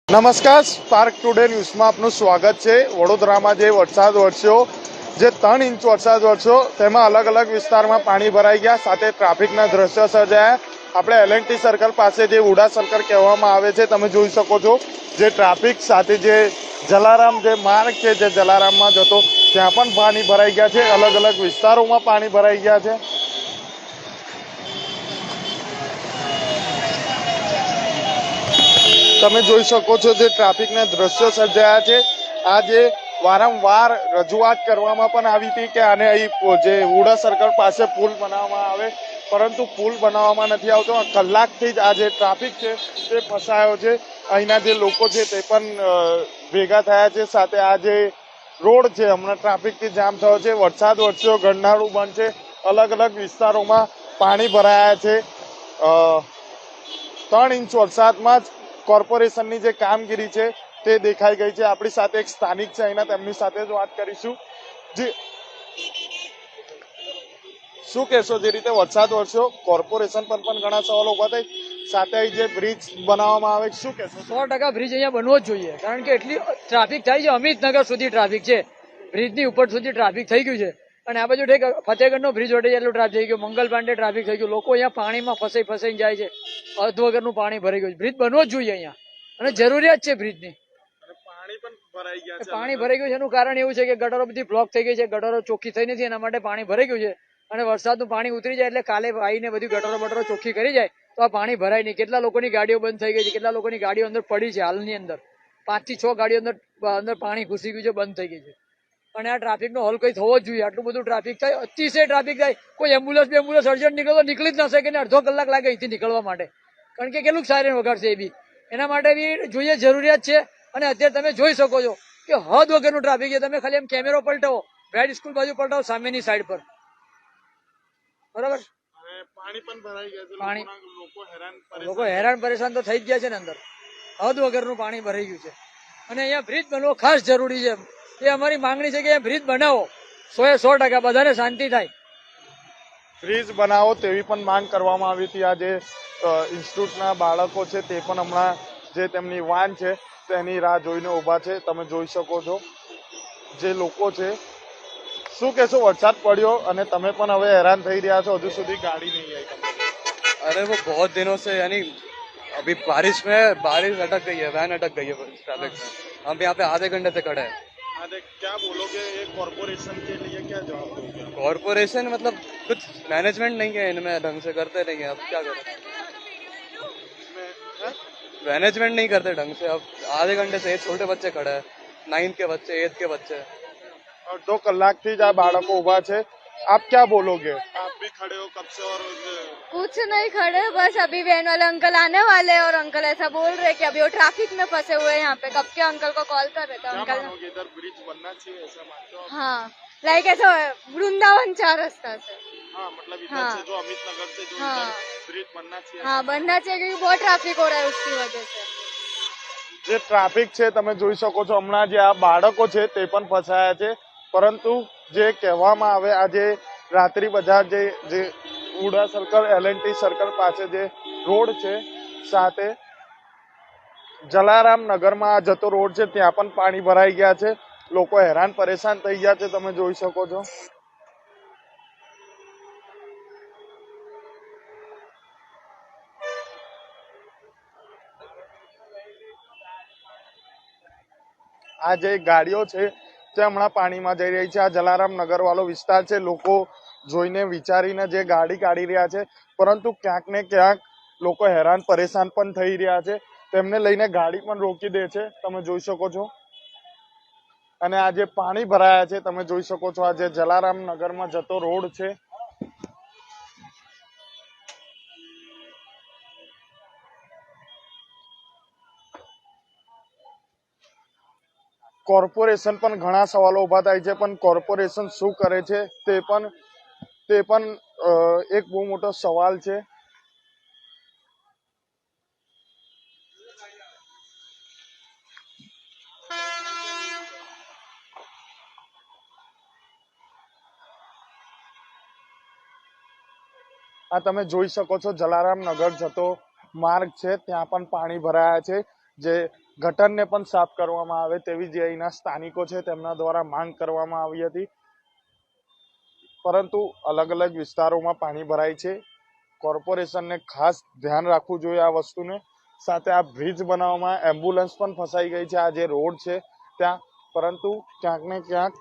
નમસ્કાર, spark today ન્યૂઝમાં આપનું સ્વાગત છે। વડોદરામાં જે વરસાદ વરસ્યો, જે 3 ઇંચ વરસાદ વરસ્યો, તેમાં અલગ અલગ વિસ્તારમાં પાણી ભરાઈ ગયા, સાથે ટ્રાફિકના દ્રશ્યો સર્જાયા। આપણે એલએનટી સર્કલ પાસે જે ઉડા સર્કલ કહેવામાં આવે છે, તમે જોઈ શકો છો, જે ટ્રાફિક સાથે જે જલારામ જે માર્ગ છે, જે જલારામમાં જતો, ત્યાં પણ પાણી ભરાઈ ગયા છે। અલગ અલગ વિસ્તારોમાં પાણી ભરાઈ ગયા છે। તમે જોઈ શકો છો, જે ટ્રાફિકના દ્રશ્યો સર્જાયા છે। આ જે વારંવાર રજૂઆત કરવામાં પણ આવી હતી કે આને અહીં જે ઉડા સર્કલ પાસે પુલ બનાવવામાં આવે, પરંતુ પુલ બનાવવામાં નથી આવતો। કલાકથી જ આ જે ટ્રાફિક છે તે ફસાયો છે। અહીંના જે લોકો છે તે પણ ભેગા થયા છે, સાથે આ જે રોડ છે હમણાં ટ્રાફિકથી જામ થયો છે। વરસાદ વરસ્યો, ગરનાળું બંધ છે, અલગ અલગ વિસ્તારોમાં પાણી ભરાયા છે। 3 ઇંચ વરસાદમાં જ કોર્પોરેશનની જે કામગીરી છે તે દેખાઈ ગઈ છે। આપણી સાથે એક સ્થાનિક છે અહીંના, તેમની સાથે જ વાત કરીશું। જી, શું કહેશો? જે રીતે વરસાદ વરસ્યો, કોર્પોરેશન પર પણ ઘણા સવાલો ઉભા થાય, સાથે અહીં જે બ્રિજ બનાવવામાં આવે, શું કહેશો? 100% બ્રિજ અહીંયા બનવો જ જોઈએ, કારણ કે એટલી ટ્રાફિક થાય છે। અમિતનગર સુધી ટ્રાફિક છે, બ્રિજની ઉપર સુધી ટ્રાફિક થઈ ગયું છે, અને આ બાજુ ફતેહગઢનો બ્રિજ વડે એટલું ટ્રાફિક થઈ ગયું, મંગલ પાંડે ટ્રાફિક થઈ ગયું, લોકો અહીંયા પાણીમાં ફસાઈને જાય છે, અર્ધ વગરનું પાણી ભરાઈ ગયું છે। બ્રિજ બનવો જ જોઈએ અહીંયા, અને જરૂરિયાત છે બ્રિજની। પાણી પણ ભરાઈ ગયા છે, પાણી ભરાઈ ગયું છે એનું કારણ એવું છે કે ગટરો બધી બ્લોક થઈ ગઈ છે, ગટરો ચોખ્ખી થઈ નથી, એના માટે પાણી ભરાઈ ગયું છે। અને વરસાદનું પાણી ઉતરી જાય એટલે કાલે આવીને બધી ગટરો ચોખ્ખી કરી જાય તો આ પાણી ભરાય નહીં। કેટલા લોકોની ગાડીઓ બંધ થઈ ગઈ છે, કેટલા લોકોની ગાડીઓ અંદર પડી છે, હાલની અંદર 5 થી 6 ગાડીઓ અંદર પાણી ઘૂસી ગયું છે, બંધ થઈ ગઈ છે। અને આ ટ્રાફિકનો હલ કઈ થવો જ જોઈએ। આટલું બધું ટ્રાફિક થાય, અતિશય ટ્રાફિક થાય, કોઈ એમ્બ્યુલન્સ અર્જન્ટ નીકળી જ ના શકે ને અડધો કલાક લાગે અહીંથી નીકળવા માટે, કારણ કે કેટલું સાયરન વગાડશે એ બી। એના માટે બી જોઈએ, જરૂરિયાત છે। અને અત્યારે તમે જોઈ શકો છો કે હદ વગરનું ટ્રાફિક છે। તમે ખાલી એમ કેમેરો પલટાવો, બ્રાઇટ સ્કૂલ બાજુ પલટાવો, સામેની સાઈડ પર, બરાબર, પાણી પણ ભરાઈ ગયા છે, લોકો હેરાન પરેશાન તો થઈ જ ગયા છે ને અંદર, હદ વગરનું પાણી ભરાઈ ગયું છે। અને અહીંયા બ્રિજ બનવો ખાસ જરૂરી છે, એ અમારી માંગણી છે કે અહીંયા બ્રિજ બનાવો, 100% બધાને શાંતિ થાય। બ્રિજ બનાવો તેવી પણ માંગ કરવામાં આવી હતી। આ જે ઇન્સ્ટિટ્યૂટના બાળકો છે તે પણ હમણાં જે તેમની વાન છે તેની રાહ જોઈને ઊભા છે, તમે જોઈ શકો છો। જે લોકો છે, શું કહેશો? વરસાદ પડ્યો અને તમે પણ હવે હેરાન થઈ રહ્યા છો, હજુ સુધી ગાડી નહીં આવી। अरे वो बहुत दिनों से, यानी अभी बारिश अटक गई है, वैन अटक गई है ट्रैफिक में। हम यहाँ पे आधे घंटे से खड़े हैं। क्या बोलोगे ये कॉर्पोरेशन के लिए, क्या जवाब दोगे? कॉर्पोरेशन मतलब कुछ मैनेजमेंट नहीं है इनमें, ढंग से करते नहीं है। अब क्या करें, मैनेजमेंट नहीं करते ढंग से। अब आधे घंटे से छोटे बच्चे खड़े हैं, 9th के बच्चे, 8th के बच्चे, और 2 કલાકથી જ આ બાળકો ઊભા છે। आप क्या बोलोगे? आप भी खड़े हो कब से? और कुछ नहीं खड़े, बस अभी वैन वाले अंकल आने वाले हैं और अंकल ऐसा बोल रहे कि अभी वो ट्रैफिक में फंसे हुए हैं यहाँ पे। कब के अंकल को कॉल कर रहे थे, अंकल इधर ब्रिज बनना चाहिए, ऐसा मानते हो? हाँ, लाइक ऐसा वृंदावन 4 रास्ता से। हाँ, मतलब इधर हाँ, से जो अमितनगर से जो हाँ, इधर ब्रिज बनना चाहिए। हाँ बनना चाहिए, क्योंकि बहुत ट्रैफिक हो रहा है उसकी वजह से। જે ટ્રાફિક છે તમે જોઈ શકો છો, હમણાં જે આ બાળકો છે તે પણ ફસાયા છે, પરંતુ જે કહેવામાં આવે, આ જે રાત્રિ બજાર જે ઉડા સર્કલ, એલએનટી સર્કલ પાસે જે રોડ છે, સાથે જલારામ નગરમાં આ જતો રોડ છે, ત્યાં પણ પાણી ભરાઈ ગયા છે, લોકો હેરાન પરેશાન થઈ ગયા છે, તમે જોઈ શકો છો। આ જે ગાડીઓ છે તે હમણાં પાણીમાં જઈ રહી છે। આ જલારામ નગર વાળો વિસ્તાર છે, લોકો જોઈને વિચારીને જે ગાડી કાઢી રહ્યા છે, પરંતુ ક્યાંક ને ક્યાંક લોકો હેરાન પરેશાન પણ થઈ રહ્યા છે, તેમને લઈને ગાડી પણ રોકી દે છે, તમે જોઈ શકો છો। અને આ જે પાણી ભરાયા છે તમે જોઈ શકો છો, આ જે જલારામ નગરમાં જતો રોડ છે, કોર્પોરેશન પણ ઘણા સવાલો ઉભા થાય છે, પણ કોર્પોરેશન શું કરે છે તે પણ એક બહુ મોટો સવાલ છે। આ તમે જોઈ શકો છો, જલારામ નગર જતો માર્ગ છે, ત્યાં પણ પાણી ભરાયા છે। જે ગટરને પણ સાફ કરવામાં આવે તેવી જે અહીંના સ્થાનિકો છે તેમના દ્વારા માંગ કરવામાં આવી હતી, પરંતુ અલગ અલગ વિસ્તારોમાં પાણી ભરાય છે. કોર્પોરેશનને ખાસ ધ્યાન રાખવું જોઈએ આ વસ્તુને. સાથે આ બ્રિજ બનાવવામાં એમ્બ્યુલન્સ પણ ફસાઈ ગઈ છે આ જે રોડ છે ત્યાં, પરંતુ ક્યાંક ને ક્યાંક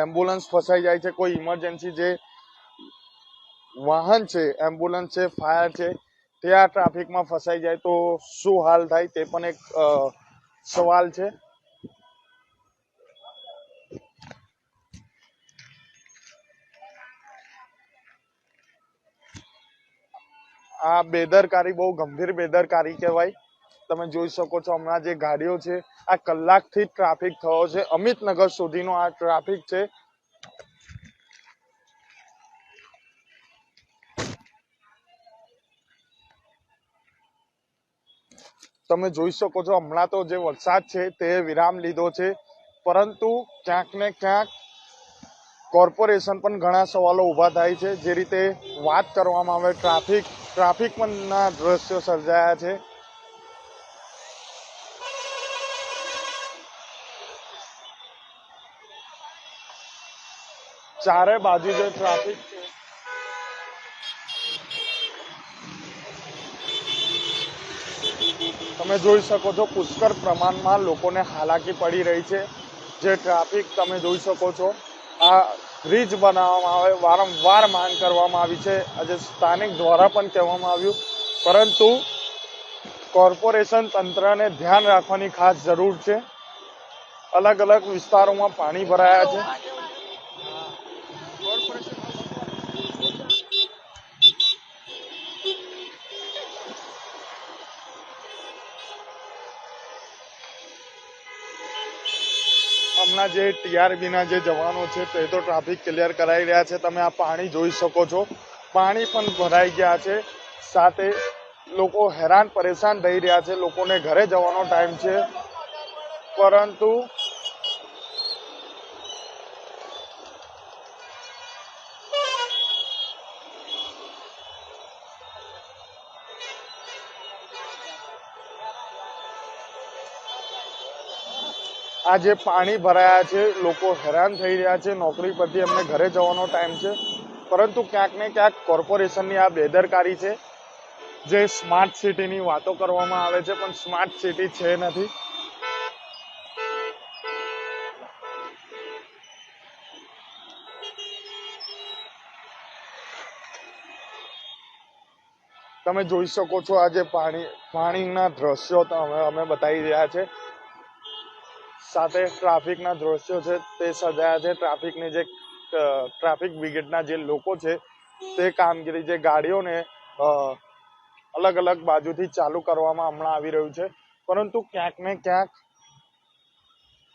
એમ્બ્યુલન્સ ફસાઈ જાય છે. કોઈ ઇમરજન્સી જે વાહન છે, એમ્બ્યુલન્સ છે, ફાયર છે, તે આ ટ્રાફિકમાં ફસાઈ જાય તો શું હાલ થાય તે પણ એક સવાલ છે. આ બેદરકારી બહુ ગંભીર બેદરકારી કહેવાય. તમે જોઈ શકો છો હમણાં જે ગાડીઓ છે આ કલાકથી ટ્રાફિક થયો છે. અમિતનગર સુધીનો આ ટ્રાફિક છે. તમે જોઈ શકો છો હમણાં તો જે વરસાદ છે તે વિરામ લીધો છે, પરંતુ ક્યાંક ને ક્યાંક કોર્પોરેશન પણ ઘણા સવાલો ઉભા થાય છે. જે રીતે વાત કરવામાં આવે ટ્રાફિક પણ ના દ્રશ્યો સર્જાયા છે. ચારે બાજુ જે ટ્રાફિક છે તમે જોઈ શકો છો પુષ્કળ પ્રમાણમાં લોકોને હાલાકી પડી રહી છે. જે ટ્રાફિક તમે જોઈ શકો છો, આ બ્રિજ બનાવવામાં આવે વારંવાર માંગ કરવામાં આવી છે, આજે સ્થાનિક દ્વારા પણ કહેવામાં આવ્યું, પરંતુ કોર્પોરેશન તંત્રને ધ્યાન રાખવાની ખાસ જરૂર છે. અલગ અલગ વિસ્તારોમાં પાણી ભરાયા છે. હમણાં જે ટીઆરબી ના જે જવાનો છે તે તો ટ્રાફિક ક્લિયર કરાવી રહ્યા છે. તમે આ પાણી જોઈ શકો છો, પાણી પણ ભરાઈ ગયા છે. સાથે લોકો હેરાન પરેશાન થઈ રહ્યા છે. લોકોને ઘરે જવાનો ટાઈમ છે, પરંતુ આ જે પાણી ભરાયા છે લોકો હેરાન થઈ રહ્યા છે. નોકરી પરથી એમને ઘરે જવાનો ટાઈમ છે, પરંતુ ક્યાંક ને ક્યાંક કોર્પોરેશનની આ બેદરકારી છે. જે સ્માર્ટ સિટીની વાતો કરવામાં આવે છે પણ સ્માર્ટ સિટી છે નથી. તમે જોઈ શકો છો આજે પાણીના દ્રશ્યો અમે બતાવી રહ્યા છે. સાથે ટ્રાફિકના દ્રશ્યો છે તે સર્જાયા છે. ટ્રાફિક બ્રિગેડના જે લોકો છે તે કામગીરી, જે ગાડીઓને અલગ અલગ બાજુથી ચાલુ કરવામાં હમણાં આવી રહ્યું છે, પરંતુ ક્યાંક ને ક્યાંક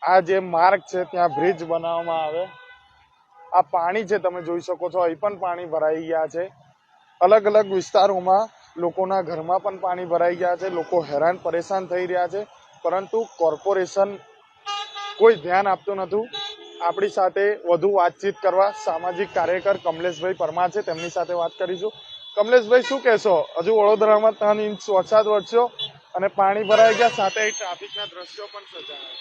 આ જે માર્ગ છે ત્યાં બ્રિજ બનાવવામાં આવે. આ પાણી છે તમે જોઈ શકો છો, અહીં પણ પાણી ભરાઈ ગયા છે. અલગ અલગ વિસ્તારોમાં લોકોના ઘરમાં પણ પાણી ભરાઈ ગયા છે. લોકો હેરાન પરેશાન થઈ રહ્યા છે, પરંતુ કોર્પોરેશન કોઈ ધ્યાન આપતું નથી. આપણી સાથે વધુ વાતચીત કરવા સામાજિક કાર્યકર કમલેશભાઈ પરમાર છે, તેમની સાથે વાત કરીશું. કમલેશભાઈ, શું કહેશો? હજુ વડોદરામાં 3 ઇંચ વરસાદ વરસ્યો અને પાણી ભરાઈ ગયા, સાથે ટ્રાફિકના દ્રશ્યો પણ સર્જાયા.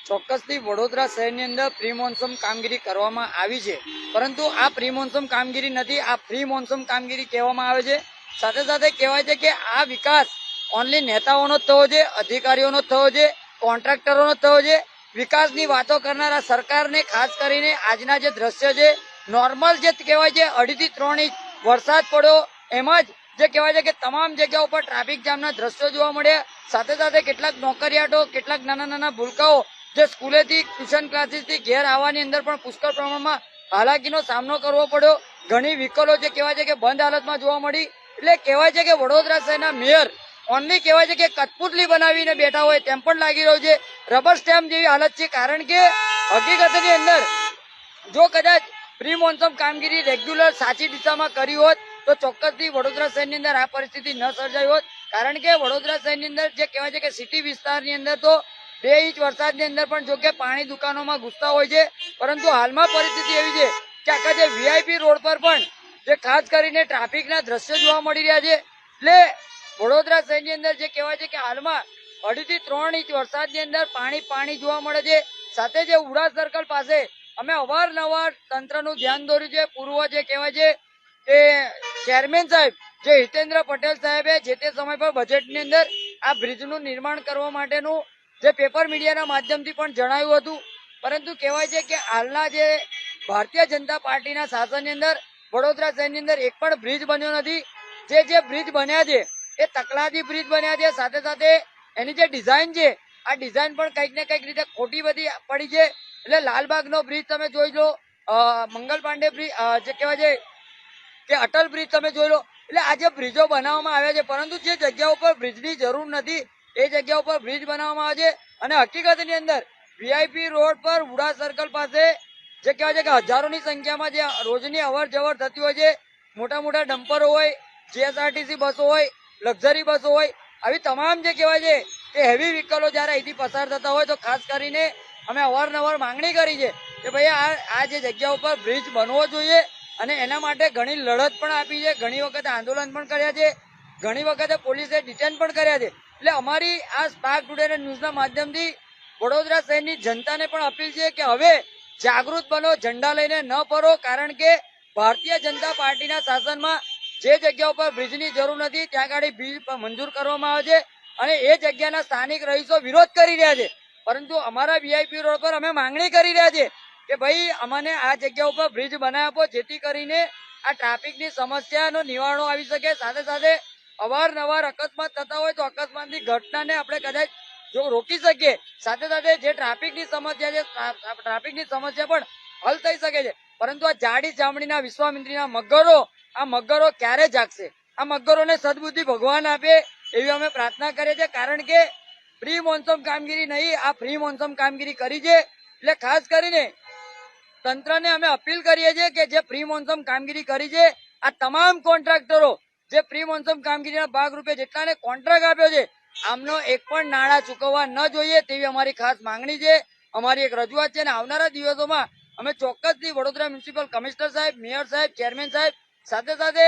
ચોક્કસથી વડોદરા શહેરની અંદર પ્રી મોન્સૂન કામગીરી કરવામાં આવી છે, પરંતુ આ પ્રી મોન્સૂન કામગીરી નથી, આ પ્રી મોન્સૂન કામગીરી કહેવામાં આવે છે. સાથે સાથે કહેવાય છે કે આ વિકાસ ઓનલી નેતાઓનો જ થવો છે, અધિકારીઓનો જ થવો છે, કોન્ટ્રાક્ટરોનો જ થવો છે. વિકાસની વાતો કરનારા સરકારને ખાસ કરીને આજના જે દ્રશ્ય છે, નોર્મલ જે કહેવાય છે 2.5 થી 3 ઇંચ વરસાદ પડ્યો, એમાં જ જે કહેવાય છે કે તમામ જગ્યાઓ પર ટ્રાફિક જામના દ્રશ્યો જોવા મળ્યા. સાથે સાથે કેટલાક નોકરિયાતો, કેટલાક નાના નાના ભૂલકાઓ જે સ્કૂલેથી, ટ્યુશન ક્લાસીસથી ઘેર આવવાની અંદર પણ પુષ્કળ પ્રમાણમાં હાલાકીનો સામનો કરવો પડ્યો. ઘણી વ્હીકલો જે કહેવાય છે કે બંધ હાલતમાં જોવા મળી. એટલે કહેવાય છે કે વડોદરા શહેરના મેયર ઓનલી કહેવાય છે કે કઠપુતલી બનાવીને બેઠા હોય તેમ પણ લાગી રહ્યું છે. રબર સ્ટેમ્પ જેવી હાલત છે, કારણ કે હકીકતની અંદર જો કદાચ પ્રી મોન્સૂન કામગીરી રેગ્યુલર સાચી દિશામાં કરી હોત તો ચોક્કસથી વડોદરા શહેરની અંદર આ પરિસ્થિતિ ન સર્જાઈ હોત. કારણ કે વડોદરા શહેરની અંદર જે કહેવાય છે કે સિટી વિસ્તારની અંદર તો 2 ઇંચ વરસાદની અંદર પણ જો કે પાણી દુકાનોમાં ઘૂસતા હોય છે, પરંતુ હાલમાં પરિસ્થિતિ એવી છે કે આખા જે વીઆઈપી રોડ પર પણ જે ખાસ કરીને ટ્રાફિકના દ્રશ્યો જોવા મળી રહ્યા છે. એટલે વડોદરા શહેરની અંદર જે કહેવાય છે કે હાલમાં 2.5 થી 3 ઇંચ વરસાદની અંદર પાણી જોવા મળે છે. સાથે જે ઉડા સર્કલ પાસે અમે અવારનવાર તંત્રનું ધ્યાન દોર્યું છે. પૂર્વ જે કહેવાય છે કે ચેરમેન સાહેબ જે હિતેન્દ્ર પટેલ સાહેબે જે તે સમય પર બજેટની અંદર આ બ્રિજનું નિર્માણ કરવા માટેનું જે પેપર મીડિયાના માધ્યમથી પણ જણાવ્યું હતું, પરંતુ કહેવાય છે કે હાલના જે ભારતીય જનતા પાર્ટીના શાસનની અંદર વડોદરા શહેરની અંદર એક પણ બ્રિજ બન્યો નથી. જે બ્રિજ બન્યા છે એ તકલાદી બ્રિજ બન્યા છે. સાથે સાથે એની જે ડિઝાઇન છે આ ડિઝાઇન પણ કંઈક ને કંઈક રીતે ખોટી બધી પડી છે. એટલે લાલબાગનો બ્રિજ તમે જોઈ લો, મંગલ પાંડે બ્રિજ જે કહેવાય છે કે અટલ બ્રિજ તમે જોઈ લો. એટલે આ જે બ્રિજો બનાવવામાં આવ્યા છે, પરંતુ જે જગ્યા ઉપર બ્રિજની જરૂર નથી એ જગ્યા ઉપર બ્રિજ બનાવવામાં આવે છે. અને હકીકતની અંદર વીઆઈપી રોડ પર ઉડા સર્કલ પાસે જે કહેવાય છે કે હજારોની સંખ્યામાં જે રોજની અવર જવર થતી હોય છે, મોટા મોટા ડમ્પરો હોય, જીએસઆરટીસી બસો હોય, લક્ઝરી બસો હોય, આવી તમામ જે કહેવાય છે કે હેવી વ્હીકલો જયારે અહીંથી પસાર થતા હોય તો ખાસ કરીને અમે અવારનવાર માંગણી કરી છે કે ભાઈ આ જે જગ્યા ઉપર બ્રિજ બનવો જોઈએ. અને એના માટે ઘણી લડત પણ આપી છે, ઘણી વખતે આંદોલન પણ કર્યા છે, ઘણી વખતે પોલીસે ડિટેન પણ કર્યા છે. એટલે અમારી આ સ્પાર્ક ટુડે ન્યૂઝના માધ્યમથી વડોદરા શહેરની જનતાને પણ અપીલ છે કે હવે જાગૃત બનો, ઝંડા લઈને ન ફરો. કારણ કે ભારતીય જનતા પાર્ટીના શાસનમાં જે જગ્યા ઉપર બ્રિજની જરૂર નથી ત્યાં આગળ બ્રિજ મંજૂર કરવામાં આવે છે અને એ જગ્યાના સ્થાનિક રહીશો વિરોધ કરી રહ્યા છે. પરંતુ અમારા વીઆઈપી રોડ પર અમે માંગણી કરી રહ્યા છે કે ભાઈ અમને આ જગ્યા ઉપર બ્રિજ બનાવી આપો, જેથી કરીને આ ટ્રાફિકની સમસ્યાનો નિવારણો આવી શકે. સાથે સાથે અવારનવાર અકસ્માત થતા હોય તો અકસ્માતની ઘટનાને આપણે કદાચ જો રોકી શકીએ, સાથે સાથે જે ટ્રાફિકની સમસ્યા છે ટ્રાફિકની સમસ્યા પણ હલ થઈ શકે છે. પરંતુ આ જાડી ચામડીના વિશ્વામિત્રીના મગરો ક્યારે જાગશે? આ મગરોને સદબુદ્ધિ ભગવાન આપે એવી અમે પ્રાર્થના કરીએ છીએ. કારણ કે પ્રી મોન્સૂન કામગીરી નહીં, આ પ્રી મોન્સૂન કામગીરી કરી છે. એટલે ખાસ કરીને તંત્રને અમે અપીલ કરીએ છીએ કે જે પ્રી મોન્સૂન કામગીરી કરી છે આ તમામ કોન્ટ્રાક્ટરો જે પ્રી મોન્સૂન કામગીરીના ભાગરૂપે જેટલાને કોન્ટ્રાક્ટ આપ્યો છે આમનો એક પણ નાણાં ચૂકવવા ન જોઈએ તેવી અમારી ખાસ માંગણી છે, અમારી એક રજૂઆત છે. અને આવનારા દિવસોમાં અમે ચોક્કસથી વડોદરા મ્યુનિસિપલ કમિશનર સાહેબ, મેયર સાહેબ, ચેરમેન સાહેબ સાથે સાથે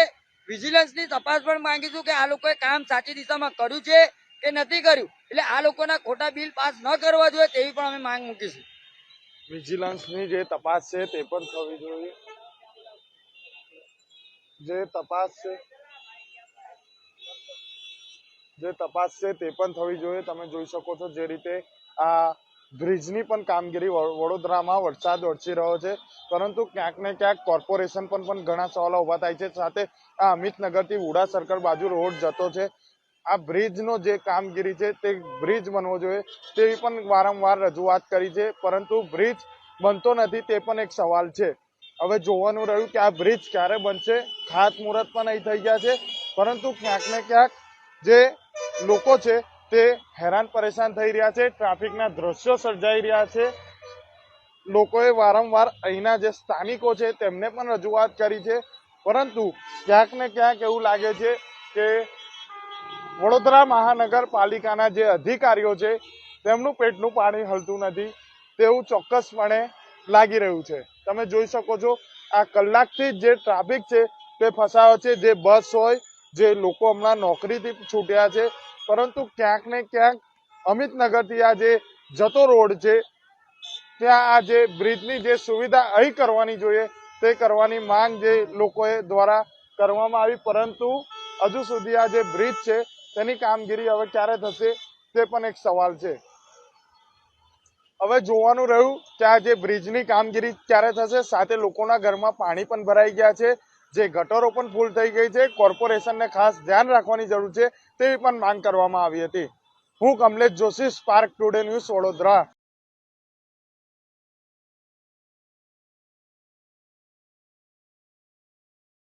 વિજિલન્સની તપાસ પણ માંગીશું કે આ લોકોએ કામ સાચી દિશામાં કર્યું છે કે નથી કર્યું. એટલે આ લોકોના ખોટા બિલ પાસ ન કરવા જોઈએ તેવી પણ અમે માંગ મૂકીશું. વિજિલન્સની જે તપાસ છે તે પણ થવી જોઈએ. જે તપાસ છે તે પણ થવી જોઈએ. તમે જોઈ શકો છો જે રીતે આ બ્રિજની પણ કામગીરી વડોદરામાં વરસાદ વરસી રહ્યો છે, પરંતુ ક્યાંક ને ક્યાંક કોર્પોરેશન પણ ઘણા સવાલો ઉભા થાય છે. સાથે આ અમિતનગરથી ઉડા સર્કલ બાજુ રોડ જતો છે, આ બ્રિજનો જે કામગીરી છે તે બ્રિજ બનવો જોઈએ તેવી પણ વારંવાર રજૂઆત કરી છે, પરંતુ બ્રિજ બનતો નથી તે પણ એક સવાલ છે. હવે જોવાનું રહ્યું કે આ બ્રિજ ક્યારે બનશે. ખાતમુહૂર્ત પણ અહીં થઈ ગયા છે, પરંતુ ક્યાંક ને ક્યાંક જે લોકો છે તે હેરાન પરેશાન થઈ રહ્યા છે, ટ્રાફિકના દ્રશ્યો સર્જાઈ રહ્યા છે. લોકોએ વારંવાર અહીંના જે સ્થાનિકો છે તેમને પણ રજૂઆત કરી છે, પરંતુ ક્યાંક ને ક્યાંક એવું લાગે છે કે વડોદરા મહાનગરપાલિકાના જે અધિકારીઓ છે તેમનું પેટનું પાણી હલતું નથી તેવું ચોક્કસપણે લાગી રહ્યું છે. તમે જોઈ શકો છો આ કલાકથી જે ટ્રાફિક છે તે ફસાયો છે, જે બસ હોય, જે લોકો હમણાં નોકરીથી છૂટ્યા છે, પરંતુ ક્યાંક ને ક્યાંક અમિતનગરથી આ જે જતો રોડ છે ત્યાં આ જે બ્રિજની જે સુવિધા અહીં કરવાની જોઈએ તે કરવાની માંગ જે લોકોએ દ્વારા કરવામાં આવી, પરંતુ હજુ સુધી આ જે બ્રિજ છે તેની કામગીરી હવે ક્યારે થશે તે પણ એક સવાલ છે. હવે જોવાનું રહ્યું કે આ જે બ્રિજની કામગીરી ક્યારે થશે. સાથે લોકોના ઘરમાં પાણી પણ ભરાઈ ગયા છે, જે ગટરો પણ ફૂલ થઈ ગઈ છે. કોર્પોરેશનને ખાસ ધ્યાન રાખવાની જરૂર છે તેવી પણ માંગ કરવામાં આવી હતી. હું Kamlesh Joshi, spark today news, Vadodara.